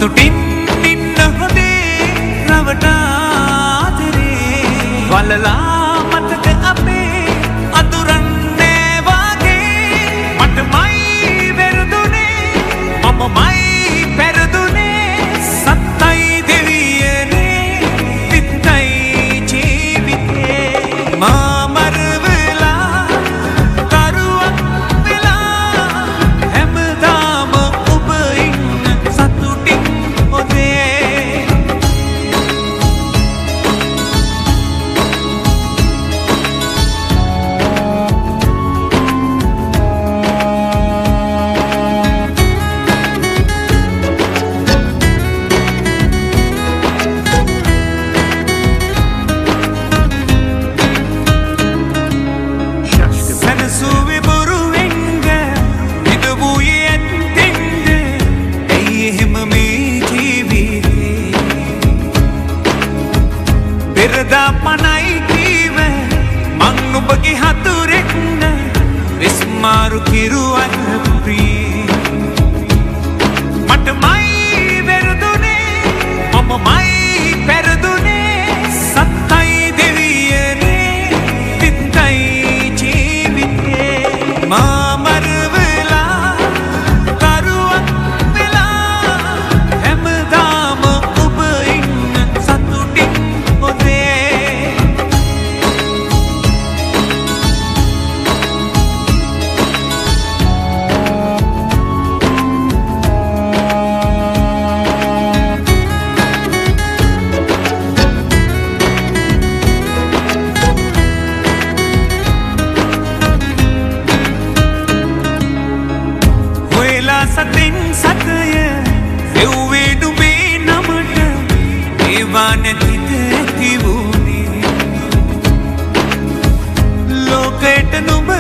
සතුටින් ඉන්න හොඳේ රවටාතරේ වලලා මතක අපේ අඳුරන්නේ වාගේ මටමයි වැරදුනේ මමමයි පෙරදුනේ සත්තයි දෙවියනේ පිටයි ජීවිතේ මාමර වෙලා කරුවක් වෙලා හැමදාම ඔබ ඉන්න සතුටින් හොදේ සැනසුවේ බොරුවෙන්ද හිතවුයේ ඇත්තෙන්ද ඇයි එහෙම මේ ජීවිතේ පෙරදා පනයි කීව මං ඔබගේ හතුරෙක්ද විස්මාරු කිරුවත් ප්‍රිය මටමයි වැරදුනේ මමමයි පෙරදුනේ සත්තයි දෙවියනේ පිටයි ජීවිතේ මාමර වෙලා කරුවක් වෙලා හැමදාම ඔබ ඉන්න සතුටින් හොදේ හොයලා සතින් සතය දෙව්වේ නුඹේ නමට ඒවා නැතිද ඇති වුණේ ලෝකයට නුඹ